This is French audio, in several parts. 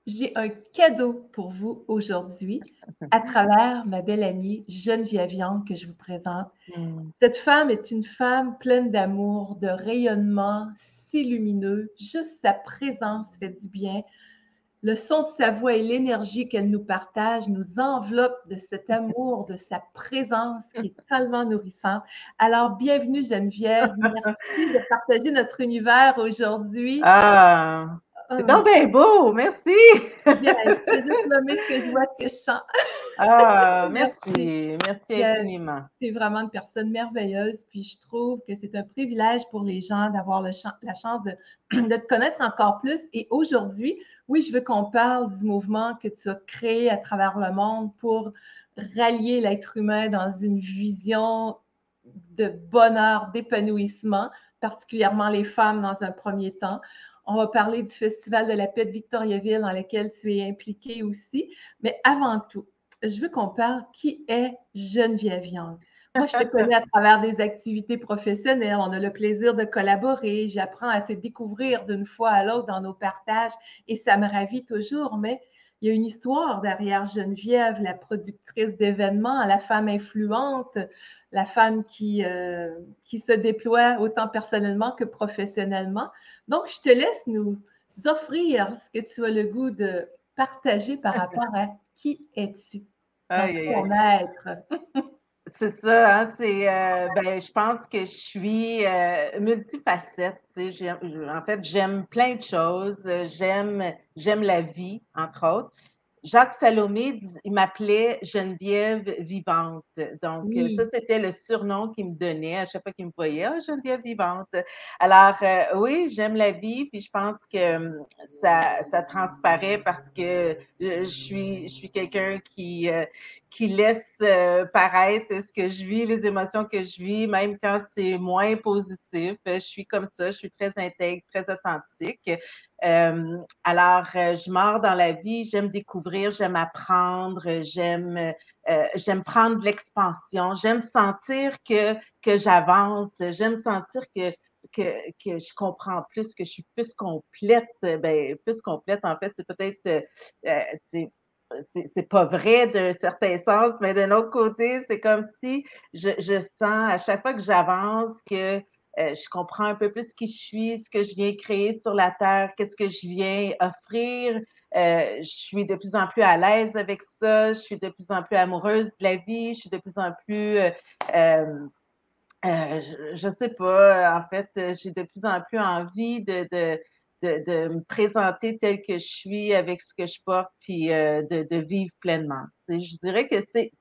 J'ai un cadeau pour vous aujourd'hui à travers ma belle amie Geneviève Young que je vous présente. Mmh. Cette femme est une femme pleine d'amour, de rayonnement, si lumineux. Juste sa présence fait du bien. Le son de sa voix et l'énergie qu'elle nous partage nous enveloppent de cet amour, de sa présence qui est tellement nourrissante. Alors, bienvenue Geneviève. Merci de partager notre univers aujourd'hui. Ah! C'est Oh, donc bien beau, merci! bien, je fais juste nommer ce que je vois, ce que je sens. Ah, Merci. merci, merci Bien, infiniment. tu es vraiment une personne merveilleuse, puis je trouve que c'est un privilège pour les gens d'avoir la chance de, de te connaître encore plus. Et aujourd'hui, oui, je veux qu'on parle du mouvement que tu as créé à travers le monde pour rallier l'être humain dans une vision de bonheur, d'épanouissement, particulièrement les femmes dans un premier temps. On va parler du Festival de la paix de Victoriaville dans lequel tu es impliquée aussi. Mais avant tout, je veux qu'on parle qui est Geneviève Young. Moi, je te connais à travers des activités professionnelles. On a le plaisir de collaborer. J'apprends à te découvrir d'une fois à l'autre dans nos partages et ça me ravit toujours. Mais il y a une histoire derrière Geneviève, la productrice d'événements, la femme influente, la femme qui se déploie autant personnellement que professionnellement. Donc, je te laisse nous offrir ce que tu as le goût de partager par rapport à qui es-tu dans Aïe, aïe, ton aïe. être. C'est ça, hein, ben, je pense que je suis multifacette. Tu sais, en fait, j'aime plein de choses. J'aime la vie, entre autres. Jacques Salomé, il m'appelait Geneviève vivante. Donc, ça, Oui, c'était le surnom qu'il me donnait à chaque fois qu'il me voyait. Ah, Geneviève vivante. Alors, oui, j'aime la vie, puis je pense que ça transparaît parce que je suis quelqu'un qui laisse paraître ce que je vis, les émotions que je vis, même quand c'est moins positif. Je suis comme ça, je suis très intègre, très authentique. Alors, je mords dans la vie, j'aime découvrir, j'aime apprendre, j'aime prendre de l'expansion, j'aime sentir que j'avance, j'aime sentir que je comprends plus, que je suis plus complète. Ben, plus complète, en fait, c'est peut-être, c'est pas vrai d'un certain sens, mais d'un autre côté, c'est comme si je sens à chaque fois que j'avance que je comprends un peu plus qui je suis, ce que je viens créer sur la Terre, qu'est-ce que je viens offrir. Je suis de plus en plus à l'aise avec ça, je suis de plus en plus amoureuse de la vie, je suis de plus en plus, je sais pas, en fait, j'ai de plus en plus envie de me présenter telle que je suis avec ce que je porte, puis de vivre pleinement. Tu sais, je dirais que c'est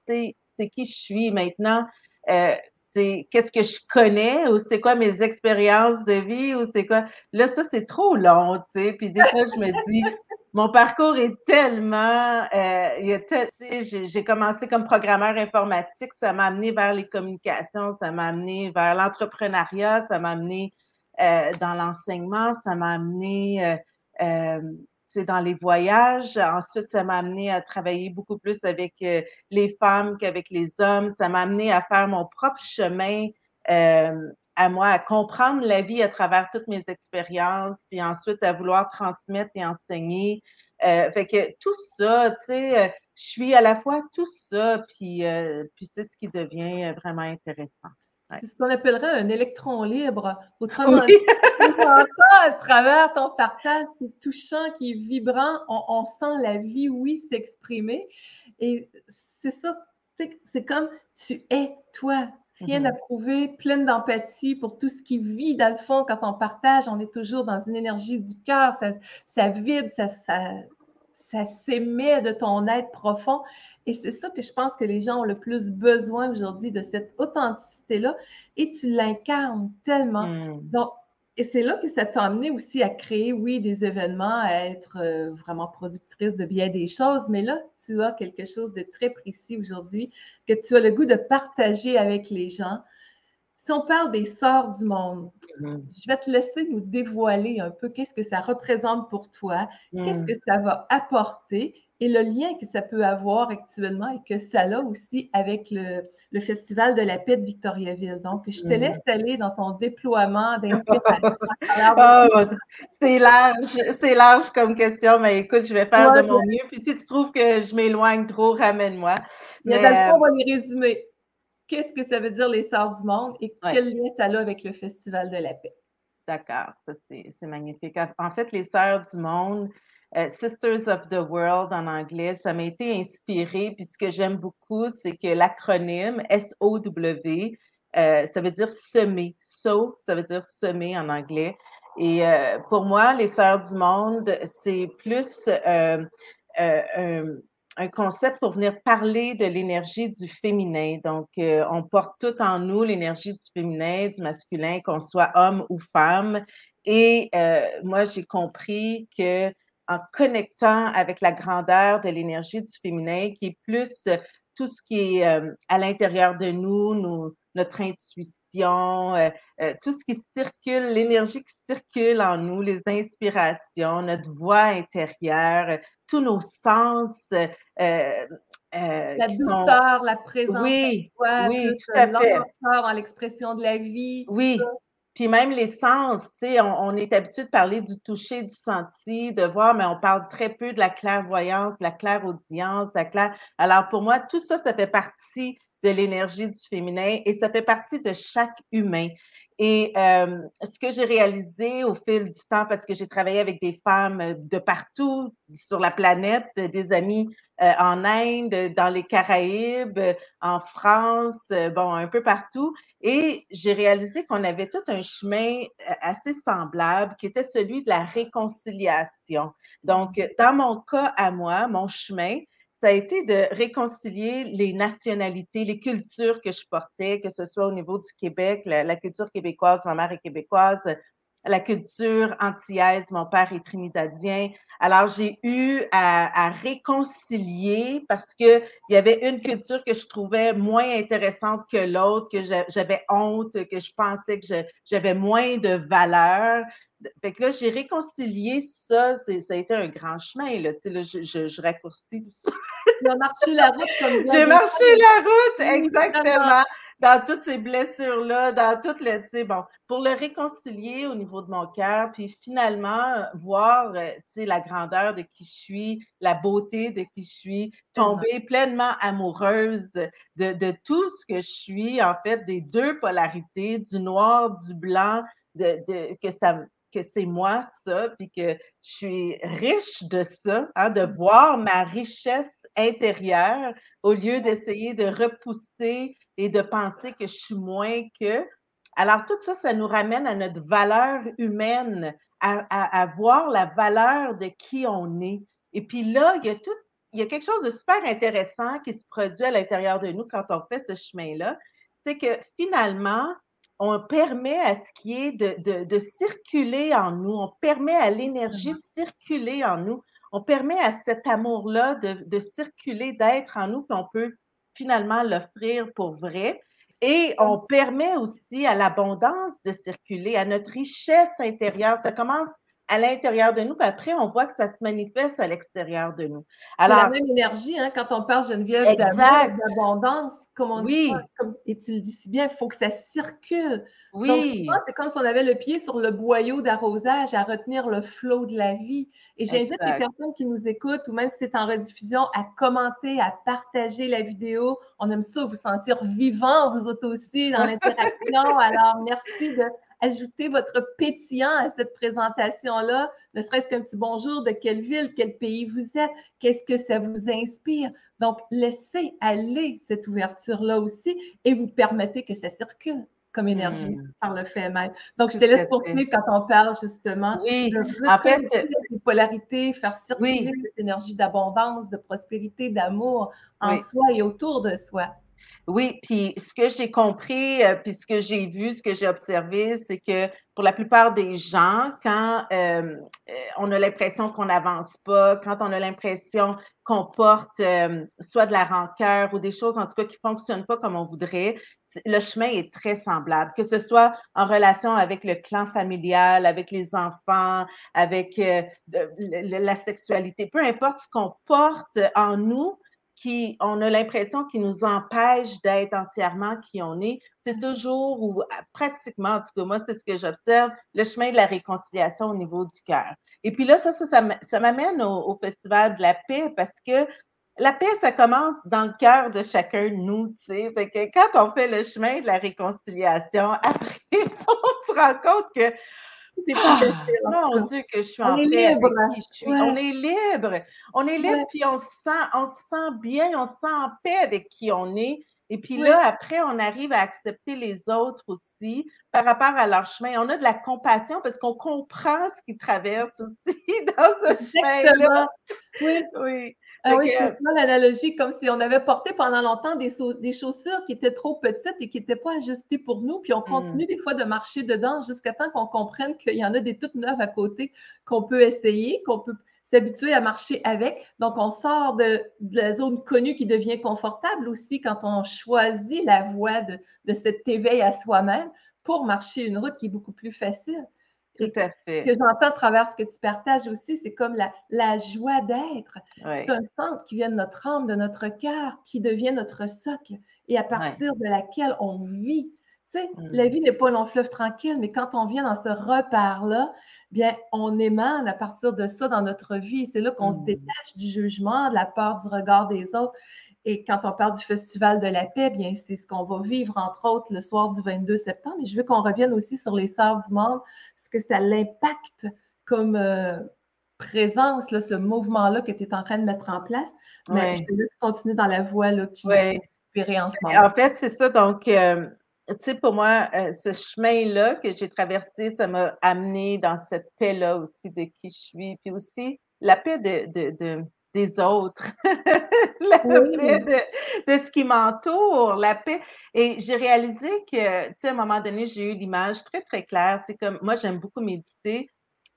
qui je suis maintenant. Euh, c'est qu'est-ce que je connais ou c'est quoi mes expériences de vie ou c'est quoi. Là, ça, c'est trop long, tu sais. Puis des fois, je me dis, mon parcours est tellement, tu sais, j'ai commencé comme programmeur informatique, ça m'a amené vers les communications, ça m'a amené vers l'entrepreneuriat, ça m'a amené dans l'enseignement, ça m'a amené tu sais, dans les voyages. Ensuite, ça m'a amené à travailler beaucoup plus avec les femmes qu'avec les hommes. Ça m'a amené à faire mon propre chemin à moi, à comprendre la vie à travers toutes mes expériences, puis ensuite à vouloir transmettre et enseigner. Fait que tout ça, tu sais, je suis à la fois tout ça, puis c'est ce qui devient vraiment intéressant. Ouais. c'est ce qu'on appellerait un électron libre. Autrement Oui. dit, ce que j'entends à travers ton partage qui est touchant, qui est vibrant, on sent la vie, oui, s'exprimer. Et c'est ça, c'est comme tu es toi, rien à Mhm. prouver, pleine d'empathie pour tout ce qui vit dans le fond. Quand on partage, on est toujours dans une énergie du cœur, ça vibre, ça s'émet de ton être profond. Et c'est ça que je pense que les gens ont le plus besoin aujourd'hui, de cette authenticité-là. Et tu l'incarnes tellement. Mm. Donc, et c'est là que ça t'a amené aussi à créer, oui, des événements, à être vraiment productrice de bien des choses. Mais là, tu as quelque chose de très précis aujourd'hui que tu as le goût de partager avec les gens. Si on parle des sœurs du monde, Mhm. je vais te laisser nous dévoiler un peu qu'est-ce que ça représente pour toi, qu'est-ce que Mm. ça va apporter et le lien que ça peut avoir actuellement et que ça a aussi avec le Festival de la paix de Victoriaville. Donc, je te laisse aller dans ton déploiement d'inspiration à travers Oh, mon Dieu. C'est large comme question, mais écoute, je vais faire de mon mieux. Puis si tu trouves que je m'éloigne trop, ramène-moi. Bien, dans le Mais fond, on va les résumer. Qu'est-ce que ça veut dire les Sœurs du Monde et ouais, quel lien ça a avec le Festival de la paix? d'accord, ça c'est magnifique. En fait, les Sœurs du Monde, Sisters of the World en anglais, ça m'a été inspiré. Puis ce que j'aime beaucoup, c'est que l'acronyme SOW, ça veut dire semer. So, ça veut dire semer en anglais. Et pour moi, les Sœurs du Monde, c'est plus un un concept pour venir parler de l'énergie du féminin. Donc, on porte tout en nous l'énergie du féminin, du masculin, qu'on soit homme ou femme. Et moi, j'ai compris que en connectant avec la grandeur de l'énergie du féminin, qui est plus tout ce qui est à l'intérieur de nous, notre intuition, tout ce qui circule, l'énergie qui circule en nous, les inspirations, notre voix intérieure, tous nos sens La qui sont... douceur, la présence à Oui, soi, plus oui, tout à fait. lenteur dans l'expression de la vie, tout ça. Oui. Puis même les sens, tu sais, on est habitué de parler du toucher, du senti, de voir, mais on parle très peu de la clairvoyance, de la clairaudience, de la clair... Alors pour moi, tout ça, ça fait partie de l'énergie du féminin et ça fait partie de chaque humain. Et ce que j'ai réalisé au fil du temps, parce que j'ai travaillé avec des femmes de partout sur la planète, des amis en Inde, dans les Caraïbes, en France, bon, un peu partout. Et j'ai réalisé qu'on avait tout un chemin assez semblable qui était celui de la réconciliation. Donc, dans mon cas à moi, mon chemin, ça a été de réconcilier les nationalités, les cultures que je portais, que ce soit au niveau du Québec, la culture québécoise, ma mère est québécoise, la culture antillaise, mon père est trinidadien. Alors, j'ai eu à réconcilier parce que il y avait une culture que je trouvais moins intéressante que l'autre, que j'avais honte, que je pensais que j'avais moins de valeur. Fait que là, j'ai réconcilié ça. Ça a été un grand chemin, là. Tu sais, là, je raccourcis tout ça. Tu as marché la route comme bien J'ai des marché la route, filles, vraiment. exactement, dans toutes ces blessures-là, dans tout le, tu sais, bon, pour le réconcilier au niveau de mon cœur, puis finalement, voir, tu sais, la grandeur de qui je suis, la beauté de qui je suis, Tellement. tomber pleinement amoureuse de tout ce que je suis, en fait, des deux polarités, du noir, du blanc, que c'est moi ça, puis que je suis riche de ça, hein, de voir ma richesse intérieure au lieu d'essayer de repousser et de penser que je suis moins que. Alors, tout ça, ça nous ramène à notre valeur humaine, à voir la valeur de qui on est. Et puis là, il y a quelque chose de super intéressant qui se produit à l'intérieur de nous quand on fait ce chemin-là. C'est que finalement, on permet à ce qui est de circuler en nous, on permet à l'énergie de circuler en nous, on permet à cet amour-là de circuler, d'être en nous, puis on peut finalement l'offrir pour vrai. Et on permet aussi à l'abondance de circuler, à notre richesse intérieure. Ça commence à l'intérieur de nous, puis après, on voit que ça se manifeste à l'extérieur de nous. C'est la Alors, même énergie, hein, quand on parle, Geneviève, d'amour, exact. d'abondance, comme on dit souvent, Oui, et tu le dis si bien, il faut que ça circule. Donc, souvent, oui, c'est comme si on avait le pied sur le boyau d'arrosage à retenir le flot de la vie. Et j'invite les exact. personnes qui nous écoutent, ou même si c'est en rediffusion, à commenter, à partager la vidéo. On aime ça, vous sentir vivant, vous autres aussi, dans l'interaction. Alors, merci de ajouter votre pétillant à cette présentation-là, ne serait-ce qu'un petit bonjour de quelle ville, quel pays vous êtes, qu'est-ce que ça vous inspire. Donc, laissez aller cette ouverture-là aussi et vous permettez que ça circule comme énergie par le fait même. Donc, je Tout te laisse à fait. poursuivre quand on parle justement Oui, de en fait, reconnecter ces polarités, faire circuler oui, cette énergie d'abondance, de prospérité, d'amour en oui. soi et autour de soi. Oui, puis ce que j'ai compris, puis ce que j'ai vu, ce que j'ai observé, c'est que pour la plupart des gens, quand on a l'impression qu'on n'avance pas, quand on a l'impression qu'on porte soit de la rancœur ou des choses en tout cas qui fonctionnent pas comme on voudrait, le chemin est très semblable, que ce soit en relation avec le clan familial, avec les enfants, avec la sexualité, peu importe ce qu'on porte en nous, on a l'impression qui nous empêche d'être entièrement qui on est, c'est toujours ou pratiquement, en tout cas moi, c'est ce que j'observe, le chemin de la réconciliation au niveau du cœur. Et puis là, ça m'amène au Festival de la paix parce que la paix, ça commence dans le cœur de chacun de nous, tu sais. Fait que quand on fait le chemin de la réconciliation, après, on se rend compte que, Tout est plus facile, en tout mon cas. Dieu, que je suis On en est paix libre. avec qui je suis. On Ouais, est libre. On est libre, ouais, puis on se sent bien, on se sent en paix avec qui on est. Et puis là, ouais. après, on arrive à accepter les autres aussi par rapport à leur chemin. On a de la compassion parce qu'on comprend ce qu'ils traversent aussi dans ce chemin-là. Exactement. Oui. Oui. Ah Fait oui, je fais que, souvent l'analogie comme si on avait porté pendant longtemps des chaussures qui étaient trop petites et qui n'étaient pas ajustées pour nous, puis on hmm. continue des fois de marcher dedans jusqu'à temps qu'on comprenne qu'il y en a des toutes neuves à côté qu'on peut essayer, qu'on peut s'habituer à marcher avec. Donc, on sort de la zone connue qui devient confortable aussi quand on choisit la voie de cet éveil à soi-même pour marcher une route qui est beaucoup plus facile. Tout Et à ce fait. que j'entends à travers ce que tu partages aussi, c'est comme la joie d'être. C'est Oui, un centre qui vient de notre âme, de notre cœur, qui devient notre socle et à oui. partir de laquelle on vit. Tu sais, la Mmh. vie n'est pas un long fleuve tranquille, mais quand on vient dans ce repère-là, bien, on émane à partir de ça dans notre vie. C'est là qu'on se Mmh. détache du jugement, de la peur du regard des autres. Et quand on parle du Festival de la paix, bien, c'est ce qu'on va vivre, entre autres, le soir du 22 septembre. Et je veux qu'on revienne aussi sur les Sœurs du monde, parce que ça l'impacte comme présence, là, ce mouvement-là que tu es en train de mettre en place. Mais je Oui, te laisse continuer dans la voie là, qui oui. est inspirée en ce En moment. fait, c'est ça. Donc, tu sais, pour moi, ce chemin-là que j'ai traversé, ça m'a amené dans cette paix-là aussi de qui je suis, puis aussi la paix des autres, la paix Oui, de ce qui m'entoure, la paix. Et j'ai réalisé que, tu sais, à un moment donné, j'ai eu l'image très, très claire. C'est comme, moi, j'aime beaucoup méditer.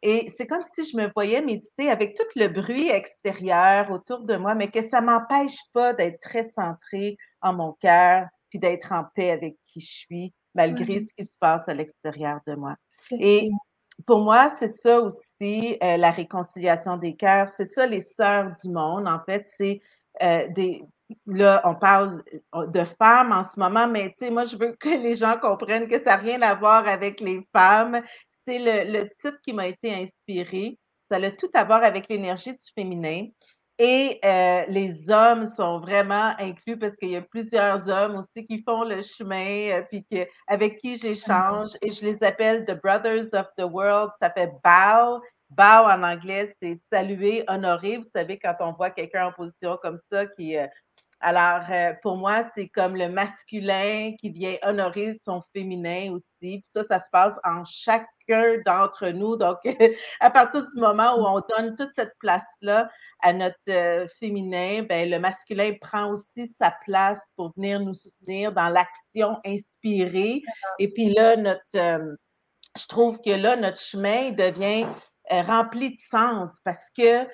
Et c'est comme si je me voyais méditer avec tout le bruit extérieur autour de moi, mais que ça m'empêche pas d'être très centrée en mon cœur, puis d'être en paix avec qui je suis, malgré oui, ce qui se passe à l'extérieur de moi. tout à Et fait. pour moi, c'est ça aussi, la réconciliation des cœurs. C'est ça, les sœurs du monde. En fait, c'est des. Là, on parle de femmes en ce moment, mais tu sais, moi, je veux que les gens comprennent que ça n'a rien à voir avec les femmes. C'est le titre qui m'a été inspiré. Ça a tout à voir avec l'énergie du féminin. Et les hommes sont vraiment inclus parce qu'il y a plusieurs hommes aussi qui font le chemin, puis avec qui j'échange et je les appelle The Brothers of the World. Ça fait bow. Bow en anglais, c'est saluer, honorer. Vous savez, quand on voit quelqu'un en position comme ça qui alors, pour moi, c'est comme le masculin qui vient honorer son féminin aussi. Puis ça se passe en chacun d'entre nous. Donc, à partir du moment où on donne toute cette place-là à notre féminin, ben, le masculin prend aussi sa place pour venir nous soutenir dans l'action inspirée. Et puis là, je trouve que là, notre chemin devient rempli de sens parce que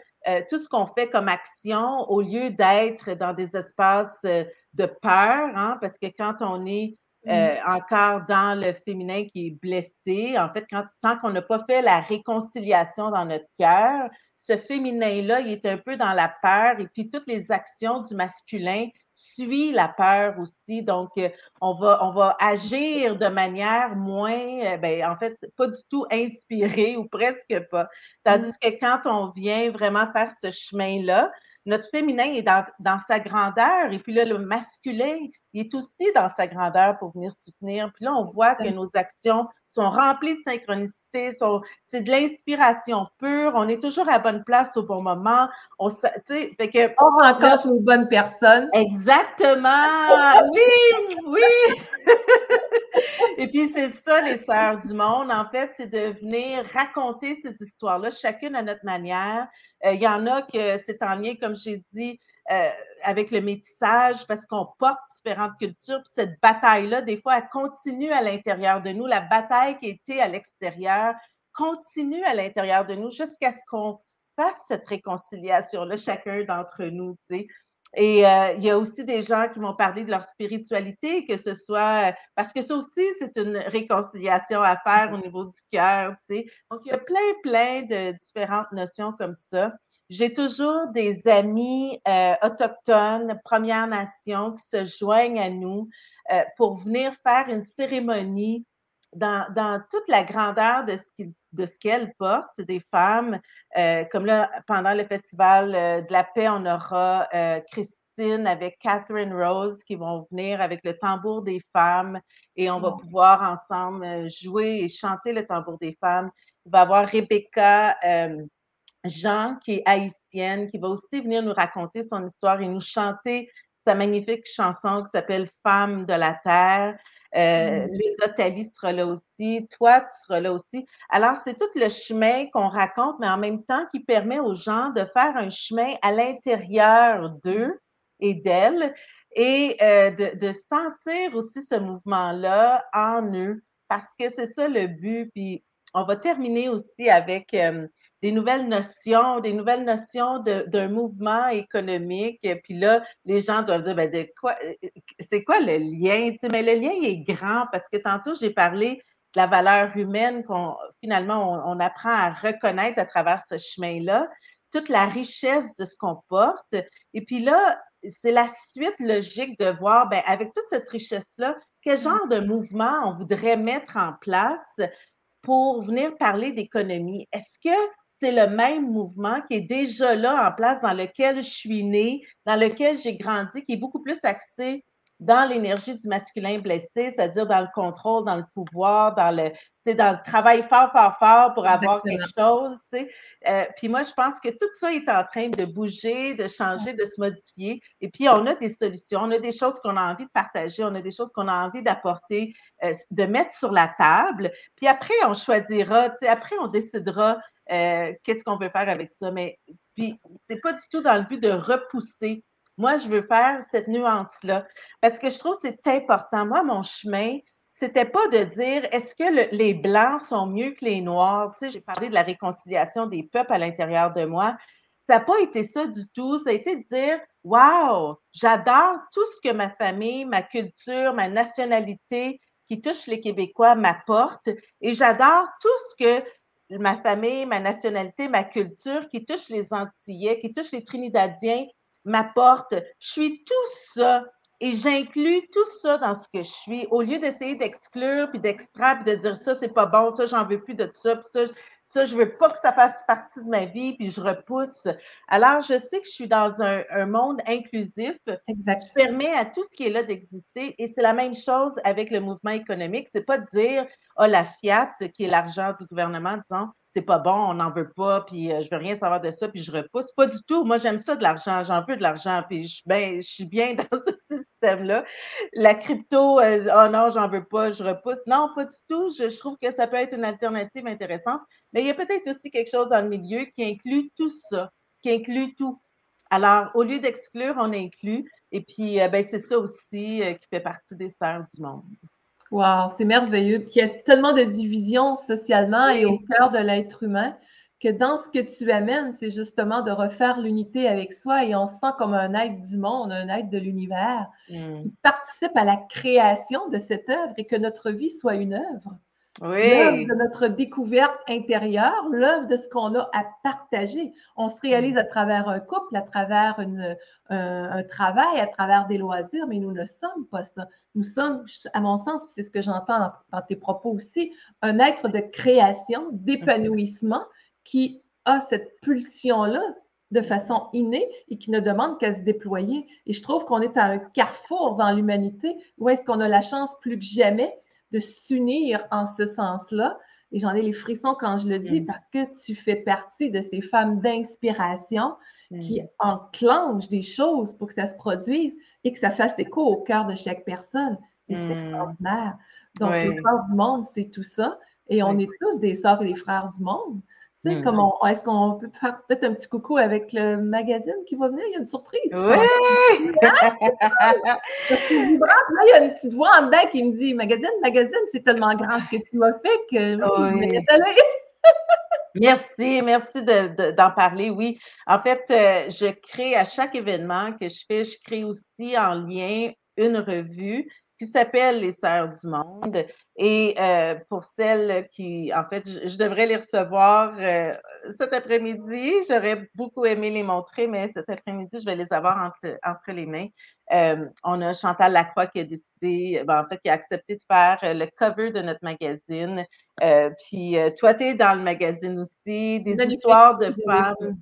tout ce qu'on fait comme action, au lieu d'être dans des espaces de peur, hein, parce que quand on est Mhm. encore dans le féminin qui est blessé, en fait, tant qu'on n'a pas fait la réconciliation dans notre cœur, ce féminin-là, il est un peu dans la peur et puis toutes les actions du masculin suivent la peur aussi. Donc, on va agir de manière moins, ben, en fait, pas du tout inspirée ou presque pas. Tandis Mhm. que quand on vient vraiment faire ce chemin-là, notre féminin est dans sa grandeur et puis là, le masculin, il est aussi dans sa grandeur pour venir soutenir. Puis là, on voit que nos actions sont remplies de synchronicité, c'est de l'inspiration pure, on est toujours à la bonne place au bon moment. Tu sais, fait que On là, rencontre les bonnes personnes. exactement! Oui, oui! Et puis, c'est ça, les sœurs du monde, en fait, c'est de venir raconter ces histoires-là, chacune à notre manière. Il y en a que c'est en lien, comme j'ai dit, euh, avec le métissage, parce qu'on porte différentes cultures. Puis cette bataille-là, des fois, elle continue à l'intérieur de nous. La bataille qui était à l'extérieur continue à l'intérieur de nous jusqu'à ce qu'on fasse cette réconciliation-là, chacun d'entre nous, tu sais. Et il y a aussi des gens qui vont parler de leur spiritualité, que ce soit, parce que ça aussi, c'est une réconciliation à faire au niveau du cœur, tu sais. Donc, il y a plein de différentes notions comme ça. J'ai toujours des amis autochtones, Premières Nations, qui se joignent à nous pour venir faire une cérémonie dans toute la grandeur de ce qu'elles portent. C'est des femmes, comme là, pendant le Festival de la paix, on aura Christine avec Catherine Rose qui vont venir avec le tambour des femmes et on va pouvoir ensemble jouer et chanter le tambour des femmes. Il va y avoir Rebecca Jean, qui est haïtienne, qui va aussi venir nous raconter son histoire et nous chanter sa magnifique chanson qui s'appelle Femmes de la Terre. Linda Tally sera là aussi, toi, tu seras là aussi. Alors, c'est tout le chemin qu'on raconte, mais en même temps qui permet aux gens de faire un chemin à l'intérieur d'eux et d'elles et de sentir aussi ce mouvement-là en eux, parce que c'est ça le but. Puis, on va terminer aussi avec des nouvelles notions d'un mouvement économique. Puis là, les gens doivent dire, ben, de quoi, c'est quoi le lien? Tu sais, mais le lien est grand parce que tantôt, j'ai parlé de la valeur humaine finalement, on apprend à reconnaître à travers ce chemin-là, toute la richesse de ce qu'on porte. Et puis là, c'est la suite logique de voir, ben, avec toute cette richesse-là, quel genre de mouvement on voudrait mettre en place pour venir parler d'économie. Est-ce que c'est le même mouvement qui est déjà là en place, dans lequel je suis née, dans lequel j'ai grandi, qui est beaucoup plus axé dans l'énergie du masculin blessé, c'est-à-dire dans le contrôle, dans le pouvoir, dans le travail fort pour avoir quelque chose. Puis moi, je pense que tout ça est en train de bouger, de changer, de se modifier. Et puis, on a des solutions, on a des choses qu'on a envie de partager, on a des choses qu'on a envie d'apporter, de mettre sur la table. Puis après, on choisira, après, on décidera qu'est-ce qu'on veut faire avec ça. Mais puis, c'est pas du tout dans le but de repousser. Moi, je veux faire cette nuance-là parce que je trouve que c'est important. Moi, mon chemin, c'était pas de dire est-ce que les Blancs sont mieux que les Noirs. Tu sais, j'ai parlé de la réconciliation des peuples à l'intérieur de moi. Ça n'a pas été ça du tout. Ça a été de dire waouh, j'adore tout ce que ma famille, ma culture, ma nationalité qui touche les Québécois m'apporte et j'adore tout ce que ma famille, ma nationalité, ma culture qui touche les Antillais, qui touche les Trinidadiens m'apporte. Je suis tout ça et j'inclus tout ça dans ce que je suis. Au lieu d'essayer d'exclure, puis d'extraire, puis de dire ça, c'est pas bon, ça, j'en veux plus de ça, puis ça, je veux pas que ça fasse partie de ma vie, puis je repousse. Alors, je sais que je suis dans un monde inclusif. Exact. Je permets à tout ce qui est là d'exister. Et c'est la même chose avec le mouvement économique. C'est pas de dire, ah, la fiat, qui est l'argent du gouvernement, disons, c'est pas bon, on n'en veut pas, puis je veux rien savoir de ça, puis je repousse. Pas du tout. Moi, j'aime ça de l'argent, j'en veux de l'argent, puis je suis bien dans ce système-là. La crypto, oh non, j'en veux pas, je repousse. Non, pas du tout. Je trouve que ça peut être une alternative intéressante, mais il y a peut-être aussi quelque chose dans le milieu qui inclut tout ça, qui inclut tout. Alors, au lieu d'exclure, on inclut. Et puis, ben, c'est ça aussi qui fait partie des sœurs du monde. Wow, c'est merveilleux. Puis il y a tellement de divisions socialement et au cœur de l'être humain que dans ce que tu amènes, c'est justement de refaire l'unité avec soi et on se sent comme un être du monde, un être de l'univers qui participe à la création de cette œuvre et que notre vie soit une œuvre. L'œuvre de notre découverte intérieure, l'œuvre de ce qu'on a à partager. On se réalise à travers un couple, à travers un travail, à travers des loisirs, mais nous ne sommes pas ça. Nous sommes, à mon sens, c'est ce que j'entends dans tes propos aussi, un être de création, d'épanouissement qui a cette pulsion-là de façon innée et qui ne demande qu'à se déployer. Et je trouve qu'on est à un carrefour dans l'humanité où est-ce qu'on a la chance plus que jamais de s'unir en ce sens-là. Et j'en ai les frissons quand je le dis parce que tu fais partie de ces femmes d'inspiration qui enclenchent des choses pour que ça se produise et que ça fasse écho au cœur de chaque personne. Et c'est extraordinaire. Donc, les sœurs du monde, c'est tout ça. Et on est tous des sœurs et des frères du monde. Tu sais, est-ce qu'on peut faire peut-être un petit coucou avec le magazine qui va venir? Il y a une surprise. Oui! Là, il y a une petite voix en dedans qui me dit magazine, c'est tellement grand ce que tu m'as fait que je vais y aller. Merci d'en parler, oui. En fait, je crée à chaque événement que je crée aussi en lien une revue qui s'appelle Les Sœurs du Monde. Et pour celles qui, en fait, je devrais les recevoir cet après-midi. J'aurais beaucoup aimé les montrer, mais cet après-midi, je vais les avoir entre les mains. On a Chantal Lacroix qui a décidé, ben, en fait, qui a accepté de faire le cover de notre magazine. Puis toi, tu es dans le magazine aussi, des Magnifique, histoires de j'avais fait. femmes,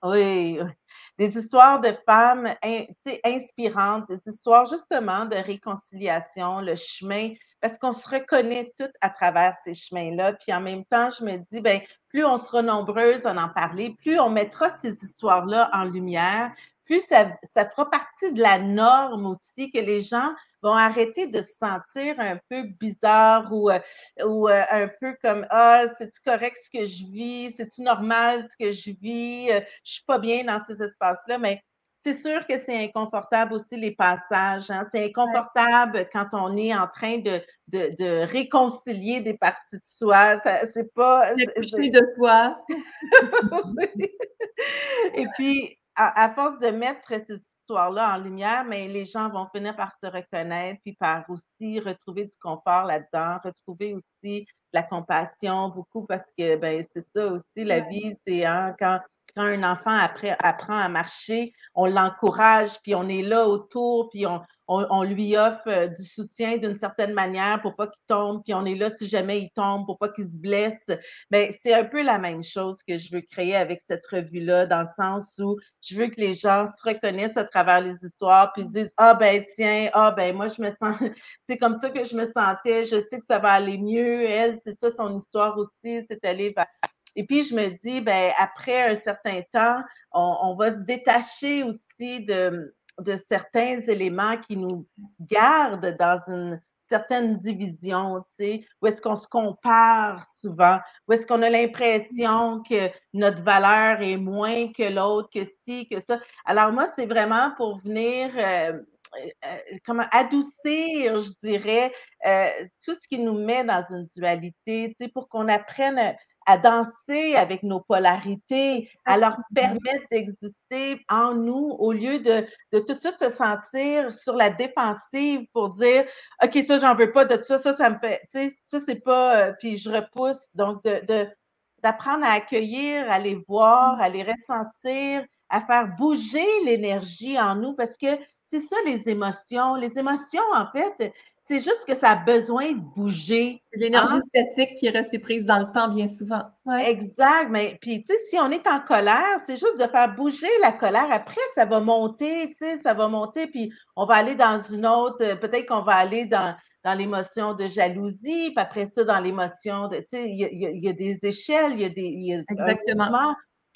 oui, oui, des histoires de femmes tu sais, inspirantes, des histoires justement de réconciliation, le chemin, parce qu'on se reconnaît toutes à travers ces chemins-là. Puis en même temps, je me dis, ben, plus on sera nombreuses à en parler, plus on mettra ces histoires-là en lumière, plus ça fera partie de la norme aussi, que les gens vont arrêter de se sentir un peu bizarre ou un peu comme ah, c'est-tu correct ce que je vis, c'est-tu normal ce que je vis, je suis pas bien dans ces espaces-là, mais c'est sûr que c'est inconfortable aussi les passages, hein? C'est Ouais. inconfortable quand on est en train de réconcilier des parties de soi. C'est pas. Accoucher de soi. Et puis, à force de mettre ces histoires-là en lumière, mais les gens vont finir par se reconnaître, puis par aussi retrouver du confort là-dedans, retrouver aussi de la compassion beaucoup parce que ben c'est ça aussi la Ouais. vie, c'est hein, quand un enfant apprend à marcher, on l'encourage, puis on est là autour, puis on lui offre du soutien d'une certaine manière pour pas qu'il tombe, puis on est là si jamais il tombe, pour pas qu'il se blesse. Mais c'est un peu la même chose que je veux créer avec cette revue-là, dans le sens où je veux que les gens se reconnaissent à travers les histoires, puis se disent ah ben tiens, ah ben moi je me sens, c'est comme ça que je me sentais, je sais que ça va aller mieux. Elle, c'est ça son histoire aussi, c'est allé vers. Et puis je me dis ben après un certain temps, on va se détacher aussi de certains éléments qui nous gardent dans une certaine division, tu sais, où est-ce qu'on se compare souvent, où est-ce qu'on a l'impression que notre valeur est moins que l'autre, que ci, que ça. Alors moi, c'est vraiment pour venir comment adoucir, je dirais, tout ce qui nous met dans une dualité, tu sais, pour qu'on apprenne à danser avec nos polarités, à leur Exactement. permettre d'exister en nous au lieu de tout de suite se sentir sur la défensive pour dire OK, ça, j'en veux pas de ça, ça me fait, tu sais, ça, c'est pas, puis je repousse. Donc, d'apprendre à accueillir, à les voir, à les ressentir, à faire bouger l'énergie en nous parce que c'est ça les émotions. Les émotions, en fait, c'est juste que ça a besoin de bouger. C'est Hein? l'énergie statique qui est restée prise dans le temps bien souvent. Ouais. Exact, mais puis tu sais, si on est en colère, c'est juste de faire bouger la colère. Après, ça va monter, tu sais, ça va monter, puis on va aller dans une autre, peut-être qu'on va aller dans l'émotion de jalousie, puis après ça, dans l'émotion de, tu sais, il y a des échelles, il y a un Exactement. mouvement,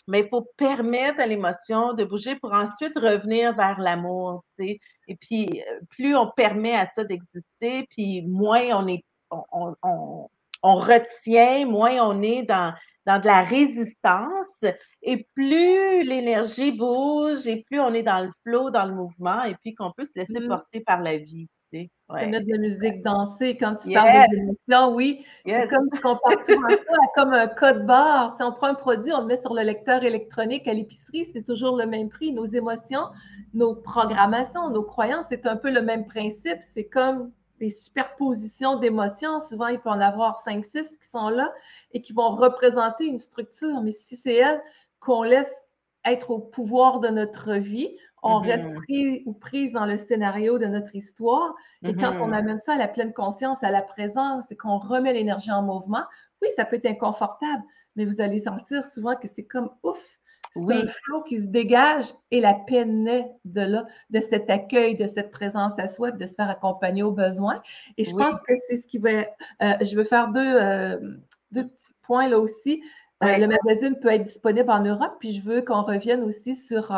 mais il faut permettre à l'émotion de bouger pour ensuite revenir vers l'amour, tu sais. Et puis, plus on permet à ça d'exister, puis moins on retient, moins on est dans de la résistance et plus l'énergie bouge et plus on est dans le flow, dans le mouvement et puis qu'on peut se laisser Mmh. porter par la vie, tu sais? Se Ouais, mettre de la musique, danser. Quand tu parles des yes, émotions, oui, c'est yes. comme tu compares souvent ça à comme un code barre. Si on prend un produit, on le met sur le lecteur électronique à l'épicerie, c'est toujours le même prix. Nos émotions, nos programmations, nos croyances, c'est un peu le même principe. C'est comme des superpositions d'émotions. Souvent, il peut en avoir 5, 6 qui sont là et qui vont représenter une structure. Mais si c'est elle qu'on laisse être au pouvoir de notre vie, on reste Mhm, pris ou prise dans le scénario de notre histoire. Et quand on mhm. amène ça à la pleine conscience, à la présence et qu'on remet l'énergie en mouvement, oui, ça peut être inconfortable, mais vous allez sentir souvent que c'est comme ouf, c'est un Oui, flot qui se dégage et la paix naît de là, de cet accueil, de cette présence à soi, de se faire accompagner aux besoins. Et je oui, pense que c'est ce qui va. Je veux faire deux petits points là aussi. Le oui, magazine peut être disponible en Europe, puis je veux qu'on revienne aussi sur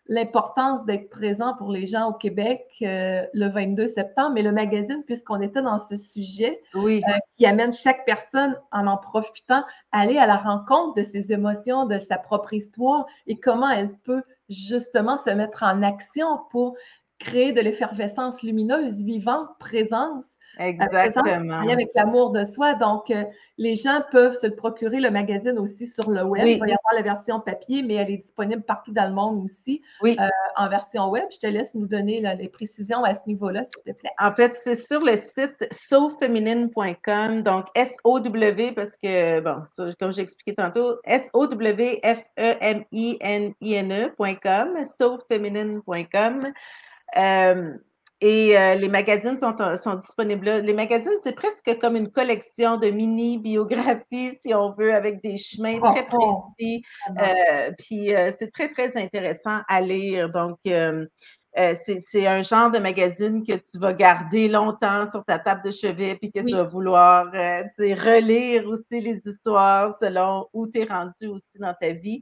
l'importance d'être présent pour les gens au Québec le 22 septembre. Mais le magazine, puisqu'on était dans ce sujet oui. qui amène chaque personne en profitant à aller à la rencontre de ses émotions, de sa propre histoire et comment elle peut justement se mettre en action pour créer de l'effervescence lumineuse, vivante, présence. présente en lien Exactement. avec l'amour de soi. Donc, les gens peuvent se le procurer, le magazine aussi sur le web. Il va y Oui, avoir la version papier, mais elle est disponible partout dans le monde aussi oui. en version web. Je te laisse nous donner les précisions à ce niveau-là, s'il te plaît. En fait, c'est sur le site sowfeminine.com, donc S-O-W, parce que, bon, ça, comme j'ai expliqué tantôt, SOWFEMININE.com, sowfeminine.com. Euh, les magazines sont disponibles là. Les magazines, c'est presque comme une collection de mini-biographies, si on veut, avec des chemins très Profond, précis. vraiment. Puis c'est très, très intéressant à lire. Donc, c'est un genre de magazine que tu vas garder longtemps sur ta table de chevet, puis que tu Oui, vas vouloir relire aussi les histoires selon où tu es rendu aussi dans ta vie.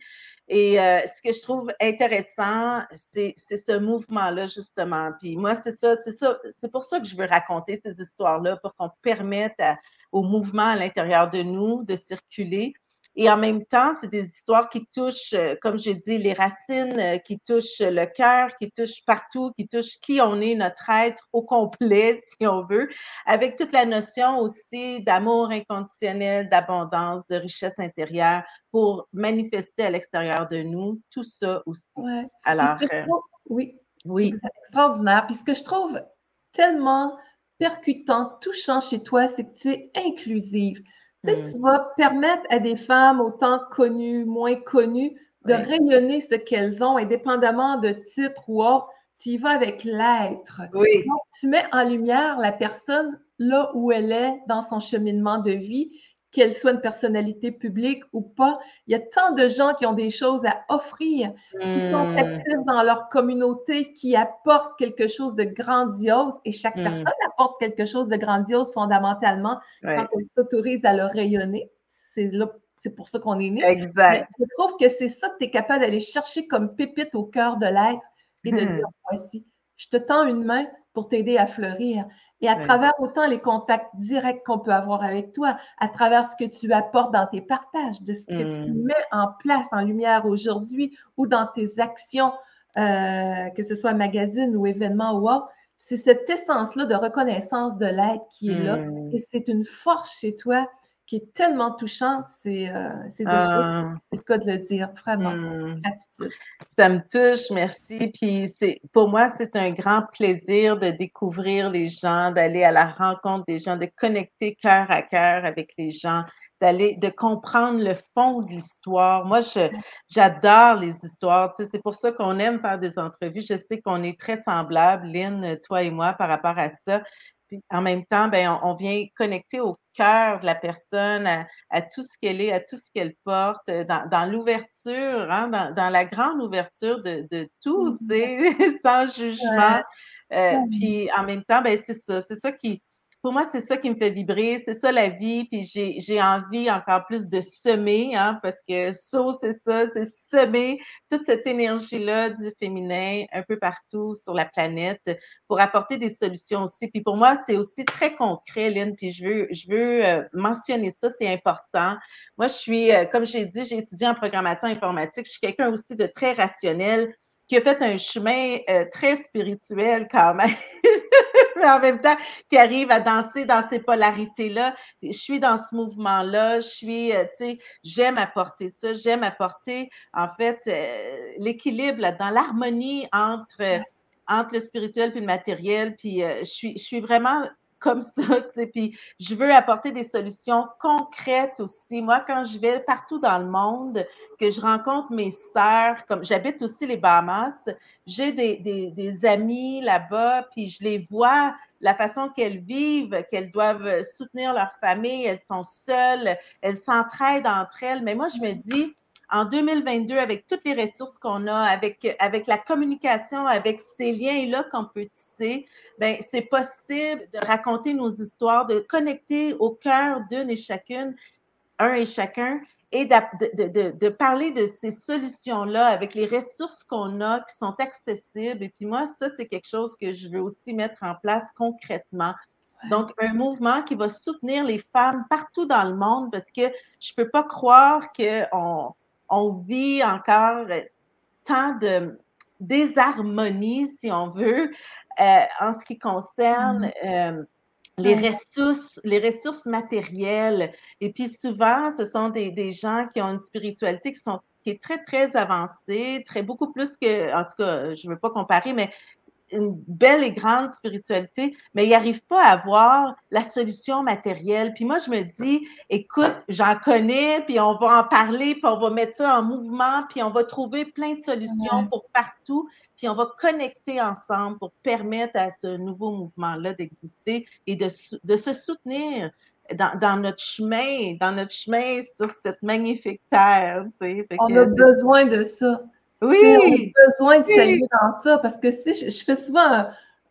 Et ce que je trouve intéressant, c'est ce mouvement-là, justement. Puis moi, c'est pour ça que je veux raconter ces histoires-là, pour qu'on permette au mouvement à l'intérieur de nous de circuler. Et en même temps, c'est des histoires qui touchent, comme j'ai dit, les racines, qui touchent le cœur, qui touchent partout, qui touchent qui on est, notre être au complet, si on veut, avec toute la notion aussi d'amour inconditionnel, d'abondance, de richesse intérieure pour manifester à l'extérieur de nous, tout ça aussi. ouais. Puis ce Alors, que je trouve, oui, oui. extraordinaire. Puis ce que je trouve tellement percutant, touchant chez toi, c'est que tu es inclusive. Tu sais, Mm, tu vas permettre à des femmes, autant connues, moins connues, de oui, rayonner ce qu'elles ont, indépendamment de titre ou autre. Tu y vas avec l'être. oui, Donc, tu mets en lumière la personne là où elle est dans son cheminement de vie, qu'elle soit une personnalité publique ou pas. Il y a tant de gens qui ont des choses à offrir, qui sont mm, actifs dans leur communauté, qui apportent quelque chose de grandiose, et chaque mm, personne apporte quelque chose de grandiose fondamentalement quand oui, elle s'autorise à le rayonner. C'est pour ça qu'on est né. Mais exact. je trouve que c'est ça que tu es capable d'aller chercher comme pépite au cœur de l'être et de dire, voici, je te tends une main pour t'aider à fleurir. Et à Oui. travers autant les contacts directs qu'on peut avoir avec toi, à travers ce que tu apportes dans tes partages, de ce que tu Mm, mets en place, en lumière aujourd'hui, ou dans tes actions, que ce soit magazine ou événement ou autre, c'est cette essence-là de reconnaissance de l'être qui est là. Et mm. c'est une force chez toi qui est tellement touchante, c'est de feu. Ah, C'est le cas de le dire, vraiment. mm. Gratitude. Ça me touche, merci. Puis pour moi, c'est un grand plaisir de découvrir les gens, d'aller à la rencontre des gens, de connecter cœur à cœur avec les gens, de comprendre le fond de l'histoire. Moi, j'adore les histoires. Tu sais, c'est pour ça qu'on aime faire des entrevues. Je sais qu'on est très semblables, Lynn, toi et moi, par rapport à ça. Puis en même temps, ben, on vient connecter au cœur de la personne, à tout ce qu'elle est, à tout ce qu'elle porte, dans l'ouverture, hein, dans la grande ouverture de tout, tu Mhm. sais, sans jugement. Ouais, tellement. Puis en même temps, ben c'est ça qui, pour moi, c'est ça qui me fait vibrer, c'est ça la vie. Puis j'ai envie encore plus de semer, hein, parce que c'est ça, c'est semer toute cette énergie-là du féminin un peu partout sur la planète pour apporter des solutions aussi. Puis pour moi, c'est aussi très concret, Lynn, puis je veux mentionner ça, c'est important. Moi, je suis, comme j'ai dit, j'ai étudié en programmation informatique. Je suis quelqu'un aussi de très rationnel qui a fait un chemin très spirituel quand même, mais en même temps, qui arrive à danser dans ces polarités-là. Je suis dans ce mouvement-là, je suis, tu sais, j'aime apporter ça, j'aime apporter, en fait, l'équilibre là-dedans, l'harmonie entre le spirituel puis le matériel. Puis je suis vraiment comme ça, tu sais. Puis je veux apporter des solutions concrètes aussi. Moi, quand je vais partout dans le monde, que je rencontre mes sœurs, comme j'habite aussi les Bahamas, j'ai des amis là-bas, puis je les vois, la façon qu'elles vivent, qu'elles doivent soutenir leur famille, elles sont seules, elles s'entraident entre elles. Mais moi, je me dis, en 2022, avec toutes les ressources qu'on a, avec la communication, avec ces liens-là qu'on peut tisser, ben c'est possible de raconter nos histoires, de connecter au cœur d'une et chacune, un et chacun, et de parler de ces solutions-là avec les ressources qu'on a qui sont accessibles. Et puis moi, ça, c'est quelque chose que je veux aussi mettre en place concrètement. Ouais. Donc, un mouvement qui va soutenir les femmes partout dans le monde parce que je ne peux pas croire qu'on vit encore tant de désharmonie, si on veut, en ce qui concerne Mhm. Ouais. les ressources matérielles. Et puis souvent, ce sont des gens qui ont une spiritualité qui est très, très avancée, très beaucoup plus que, en tout cas, je ne veux pas comparer, mais une belle et grande spiritualité, mais ils n'arrivent pas à avoir la solution matérielle. Puis moi, je me dis, écoute, j'en connais, puis on va en parler, puis on va mettre ça en mouvement, puis on va trouver plein de solutions Ouais. pour partout, puis on va connecter ensemble pour permettre à ce nouveau mouvement-là d'exister et de se soutenir dans notre chemin sur cette magnifique terre, tu sais. Fait On a que besoin de ça. Tu sais, on a oui, besoin de oui, s'allier dans ça parce que si je fais souvent,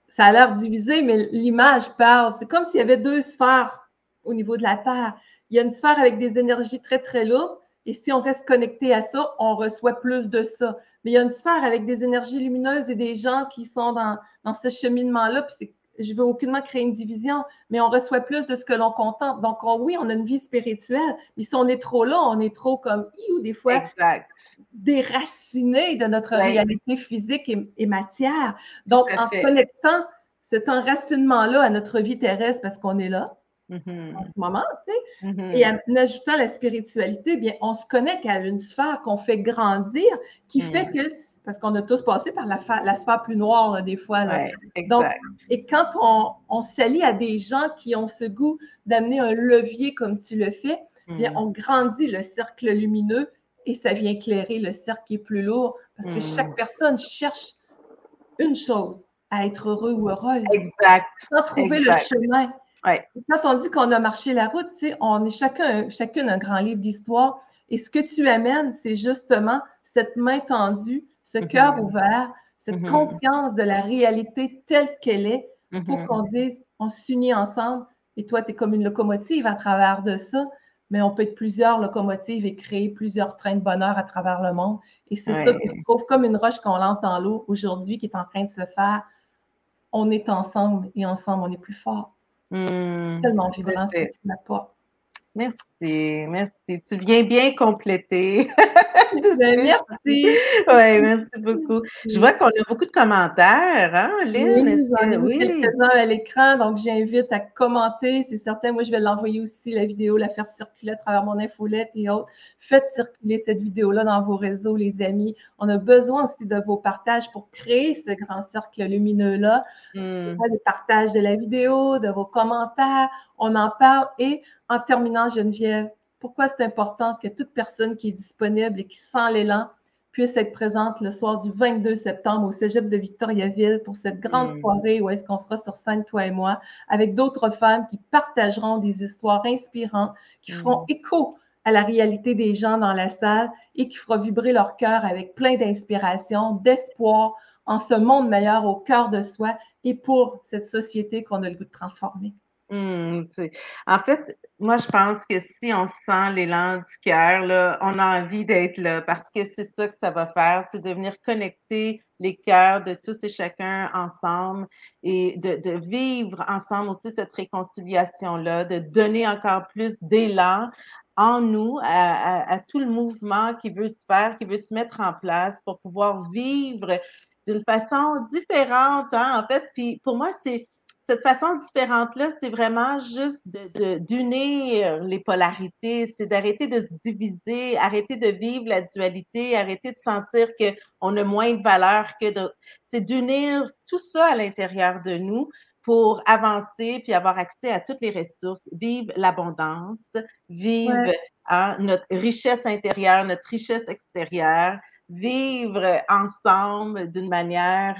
ça a l'air divisé, mais l'image parle. C'est comme s'il y avait deux sphères au niveau de la Terre. Il y a une sphère avec des énergies très, très lourdes et si on reste connecté à ça, on reçoit plus de ça. Mais il y a une sphère avec des énergies lumineuses et des gens qui sont dans ce cheminement-là. Puis je ne veux aucunement créer une division, mais on reçoit plus de ce que l'on contemple. Donc, oui, on a une vie spirituelle, mais si on est trop là, on est trop comme, ou des fois, exact. déraciné de notre Oui, réalité physique et matière. tout Donc, à en fait. connectant cet enracinement-là à notre vie terrestre, parce qu'on est là en Mhm, ce moment, tu sais, et mhm, en ajoutant la spiritualité, bien, on se connecte à une sphère qu'on fait grandir, qui fait mhm. que, parce qu'on a tous passé par la sphère plus noire, là, des fois, là. Ouais, Donc, exact. et quand on s'allie à des gens qui ont ce goût d'amener un levier comme tu le fais, bien, Mm, on grandit le cercle lumineux et ça vient éclairer le cercle qui est plus lourd parce que chaque mm. personne cherche une chose, à être heureux ou heureuse, Exact, sans trouver le exact. chemin. Ouais. Et quand on dit qu'on a marché la route, tu sais, on est chacune un grand livre d'histoire. Et ce que tu amènes, c'est justement cette main tendue, ce cœur Mhm, ouvert, cette mhm, conscience de la réalité telle qu'elle est pour mhm. qu'on dise, on s'unit ensemble. Et toi, tu es comme une locomotive à travers de ça, mais on peut être plusieurs locomotives et créer plusieurs trains de bonheur à travers le monde. Et c'est ça que je Ouais. trouve comme une roche qu'on lance dans l'eau aujourd'hui qui est en train de se faire. On est ensemble et ensemble, on est plus fort. Tellement Tout à vibrant ce que fait. tu m'apportes. Merci, merci. Tu viens bien compléter tout ce Ben, que je dis. merci. Oui, merci beaucoup. Je vois qu'on a beaucoup de commentaires, hein, Lynn? Oui, Est-ce j'en que ai mis oui? quelques-uns à l'écran, donc j'invite à commenter, c'est certain. Moi, je vais l'envoyer aussi, la vidéo, la faire circuler à travers mon infolette et autres. Faites circuler cette vidéo-là dans vos réseaux, les amis. On a besoin aussi de vos partages pour créer ce grand cercle lumineux-là. Mm, Des partages de la vidéo, de vos commentaires. On en parle. Et en terminant, Geneviève, pourquoi c'est important que toute personne qui est disponible et qui sent l'élan puisse être présente le soir du 22 septembre au Cégep de Victoriaville pour cette grande mm, soirée où est-ce qu'on sera sur scène, toi et moi, avec d'autres femmes qui partageront des histoires inspirantes, qui feront mm. écho à la réalité des gens dans la salle et qui fera vibrer leur cœur avec plein d'inspiration, d'espoir en ce monde meilleur au cœur de soi et pour cette société qu'on a le goût de transformer. C'est en fait, moi, je pense que si on sent l'élan du cœur, là, on a envie d'être là parce que c'est ça que ça va faire, c'est de venir connecter les cœurs de tous et chacun ensemble et de vivre ensemble aussi cette réconciliation-là, de donner encore plus d'élan en nous à tout le mouvement qui veut se faire, qui veut se mettre en place pour pouvoir vivre d'une façon différente, hein, en fait. Puis pour moi, c'est cette façon différente-là, c'est vraiment juste d'unir les polarités, c'est d'arrêter de se diviser, arrêter de vivre la dualité, arrêter de sentir qu'on a moins de valeur que d'autres. C'est d'unir tout ça à l'intérieur de nous pour avancer puis avoir accès à toutes les ressources, vivre l'abondance, vivre Ouais, notre richesse intérieure, notre richesse extérieure, vivre ensemble d'une manière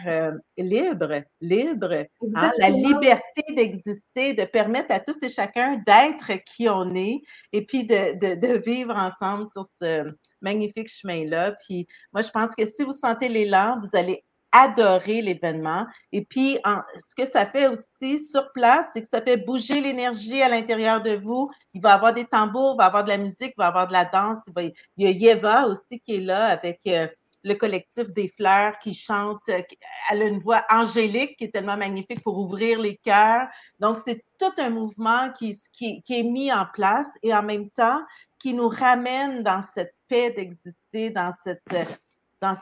libre, hein, la exactement. liberté d'exister, de permettre à tous et chacun d'être qui on est et puis de vivre ensemble sur ce magnifique chemin-là. Puis moi, je pense que si vous sentez l'élan, vous allez adorer l'événement. Et puis, ce que ça fait aussi sur place, c'est que ça fait bouger l'énergie à l'intérieur de vous. Il va y avoir des tambours, il va y avoir de la musique, il va y avoir de la danse. Il y a Yeva aussi qui est là avec le collectif des fleurs qui chante. Elle a une voix angélique qui est tellement magnifique pour ouvrir les cœurs. Donc, c'est tout un mouvement qui est mis en place et en même temps qui nous ramène dans cette paix d'exister, dans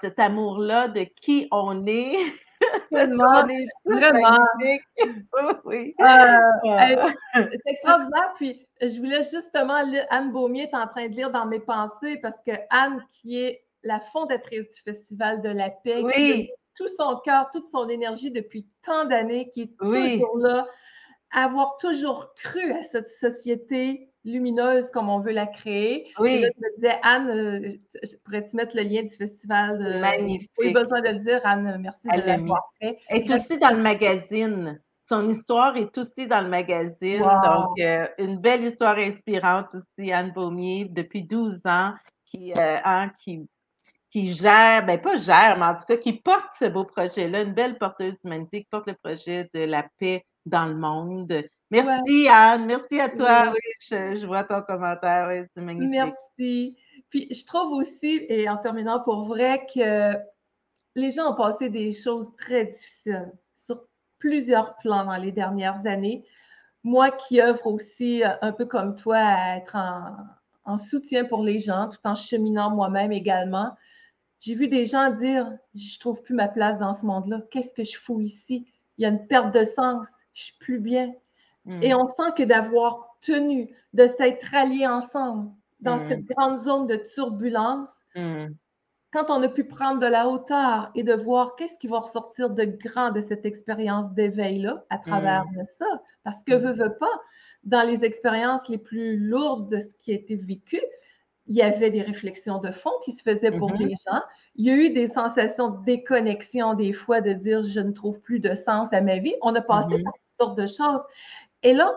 cet amour-là de qui on est Parce Tellement, qu'on est tous vraiment. magnifiques. Oui, Hey, ah. c'est extraordinaire. Puis, je voulais justement lire, Anne Beaumier est en train de lire dans mes pensées parce que Anne, qui est la fondatrice du Festival de la paix, qui a mis Oui, tout son cœur, toute son énergie depuis tant d'années, qui est oui, toujours là, avoir toujours cru à cette société lumineuse comme on veut la créer. Et là, oui, je me disais, Anne, pourrais-tu mettre le lien du festival c'est de... Pas eu magnifique. besoin de le dire, Anne, merci de Elle l'a mis. l'avoir fait. Elle est aussi dans le magazine. Son histoire est aussi dans le magazine. Donc, Wow! une belle histoire inspirante aussi, Anne Beaumier, depuis 12 ans, qui gère, ben pas gère, mais en tout cas, qui porte ce beau projet-là, une belle porteuse d'humanité qui porte le projet de la paix dans le monde. Ouais, Merci, Anne. Merci à toi. ouais. Oui, je vois ton commentaire. Oui, c'est magnifique. Merci. Puis je trouve aussi, et en terminant pour vrai, que les gens ont passé des choses très difficiles sur plusieurs plans dans les dernières années. Moi qui œuvre aussi un peu comme toi à être en soutien pour les gens, tout en cheminant moi-même également, j'ai vu des gens dire, je trouve plus ma place dans ce monde-là. Qu'est-ce que je fous ici? Il y a une perte de sens. Je suis plus bien. Et Mm, on sent que d'avoir tenu, de s'être ralliés ensemble dans mm, cette grande zone de turbulence, mm, quand on a pu prendre de la hauteur et de voir qu'est-ce qui va ressortir de grand de cette expérience d'éveil-là à travers mm, ça, parce que mm, veut pas, dans les expériences les plus lourdes de ce qui a été vécu, il y avait des réflexions de fond qui se faisaient pour mhm, les gens. Il y a eu des sensations de déconnexion des fois, de dire je ne trouve plus de sens à ma vie. On a passé mhm, par toutes sortes de choses. Et là,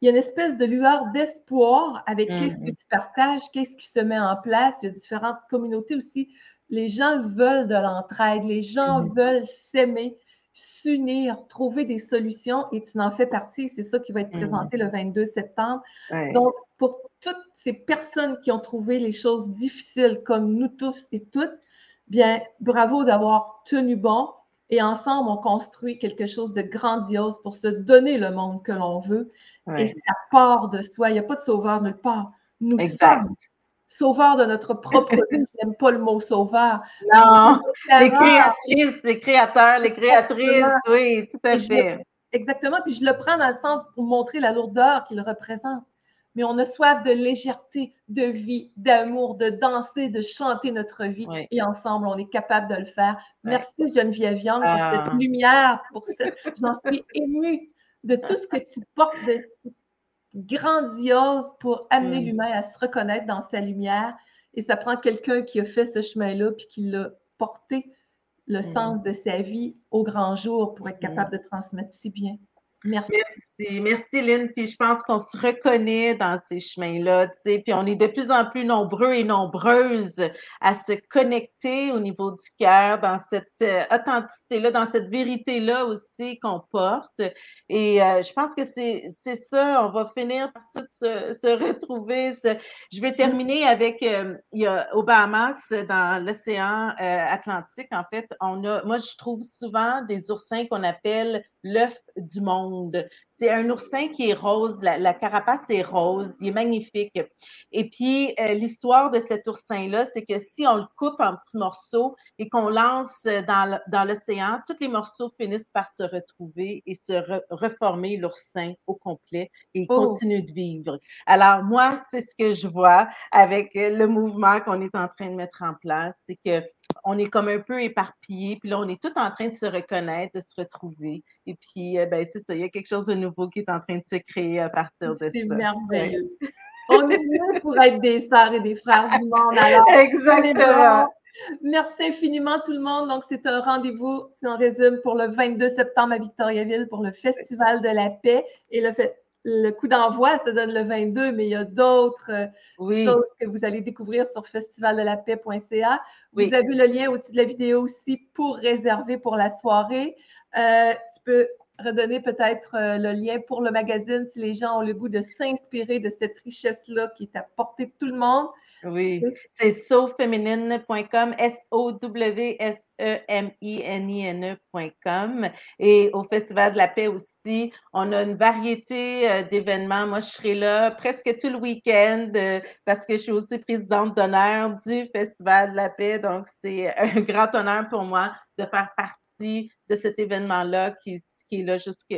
il y a une espèce de lueur d'espoir avec qu'est-ce que mhm, tu partages, qu'est-ce qui se met en place. Il y a différentes communautés aussi. Les gens veulent de l'entraide, les gens mhm, veulent s'aimer, s'unir, trouver des solutions et tu en fais partie. C'est ça qui va être mhm. présenté le 22 septembre. Ouais. Donc, pour toutes ces personnes qui ont trouvé les choses difficiles, comme nous tous et toutes, bien, bravo d'avoir tenu bon. Et ensemble, on construit quelque chose de grandiose pour se donner le monde que l'on veut. Et Ouais. ça part de soi. Il n'y a pas de sauveur nulle part. Nous sommes Exact. sauveurs de notre propre vie. Je n'aime pas le mot sauveur, mais nous sommes Non, les éclaireurs. créatrices, les créateurs, les créatrices, Exactement. oui, tout à Et fait. exactement. Puis je le prends dans le sens pour montrer la lourdeur qu'il représente. Mais on a soif de légèreté, de vie, d'amour, de danser, de chanter notre vie. Oui, Et ensemble, on est capable de le faire. oui. Merci Geneviève Young pour cette Ah, lumière, pour cette... J'en suis émue de tout ce que tu portes de grandiose pour amener mm, l'humain à se reconnaître dans sa lumière. Et ça prend quelqu'un qui a fait ce chemin-là puis qui l'a porté le mm, sens de sa vie au grand jour pour être mm. capable de transmettre si bien. Merci. Merci, merci Lynn. Puis je pense qu'on se reconnaît dans ces chemins-là, tu sais. Puis on est de plus en plus nombreux et nombreuses à se connecter au niveau du cœur, dans cette authenticité-là, dans cette vérité-là aussi qu'on porte. Et je pense que c'est ça. On va finir par tous se retrouver. Je vais terminer avec il y a, aux Bahamas, dans l'océan Atlantique. En fait, moi je trouve souvent des oursins qu'on appelle l'œuf du monde. C'est un oursin qui est rose, la carapace est rose, il est magnifique. Et puis, l'histoire de cet oursin-là, c'est que si on le coupe en petits morceaux et qu'on lance dans l'océan, tous les morceaux finissent par se retrouver et se reformer l'oursin au complet et il Oh, continue de vivre. Alors, moi, c'est ce que je vois avec le mouvement qu'on est en train de mettre en place, c'est que on est comme un peu éparpillés, puis là, on est tout en train de se reconnaître, de se retrouver. Et puis, ben, c'est ça, il y a quelque chose de nouveau qui est en train de se créer à partir de c'est ça. Ouais. merveilleux. On est là pour être des sœurs et des frères du monde. Alors, Exactement. célébrons. Merci infiniment tout le monde. Donc, c'est un rendez-vous, si on résume, pour le 22 septembre à Victoriaville pour le Festival de la paix. Et le coup d'envoi se donne le 22, mais il y a d'autres Oui, choses que vous allez découvrir sur festivaldelapaix.ca. Vous oui. avez le lien au-dessus de la vidéo aussi pour réserver pour la soirée. Tu peux redonner peut-être le lien pour le magazine si les gens ont le goût de s'inspirer de cette richesse-là qui est à portée de tout le monde. Oui, c'est sowfeminine.com, SOWFEMININE.com. Et au Festival de la paix aussi, on a une variété d'événements. Moi, je serai là presque tout le week-end parce que je suis aussi présidente d'honneur du Festival de la paix. Donc, c'est un grand honneur pour moi de faire partie aussi de cet événement-là qui est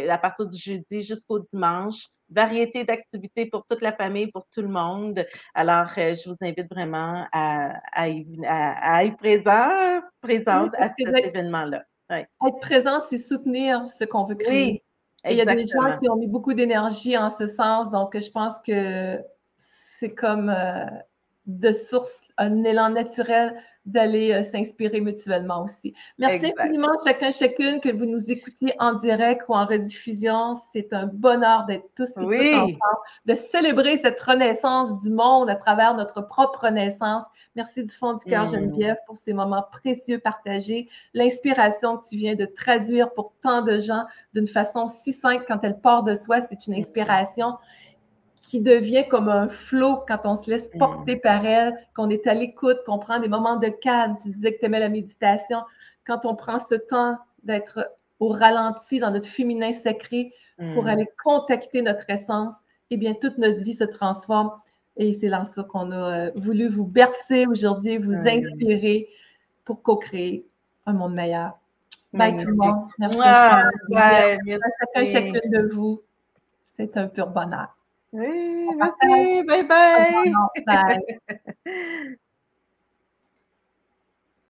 là à partir du jeudi jusqu'au dimanche. Variété d'activités pour toute la famille, pour tout le monde. Alors, je vous invite vraiment à être Oui, présente parce à que cet événement-là. Ouais. être présent, c'est soutenir ce qu'on veut créer. Oui, Et il y a des gens exactement. qui ont mis beaucoup d'énergie en ce sens, donc je pense que c'est comme de source un élan naturel d'aller s'inspirer mutuellement aussi. Merci Exact. infiniment chacun, chacune, que vous nous écoutiez en direct ou en rediffusion. C'est un bonheur d'être tous et toutes ensemble, Oui. de célébrer cette renaissance du monde à travers notre propre renaissance. Merci du fond du cœur, Geneviève, pour ces moments précieux partagés, l'inspiration que tu viens de traduire pour tant de gens d'une façon si simple quand elle part de soi. C'est une inspiration qui devient comme un flot quand on se laisse porter par elle, qu'on est à l'écoute, qu'on prend des moments de calme. Tu disais que tu aimais la méditation. Quand on prend ce temps d'être au ralenti dans notre féminin sacré pour aller contacter notre essence, eh bien, toute notre vie se transforme. Et c'est dans ça qu'on a voulu vous bercer aujourd'hui, vous inspirer pour co-créer un monde meilleur. Bye tout le Magnifique. monde. Merci Ah, infiniment. bye, À chacun, merci. chacune de vous. C'est un pur bonheur. Oui, On partage. merci. Bye bye. Bye.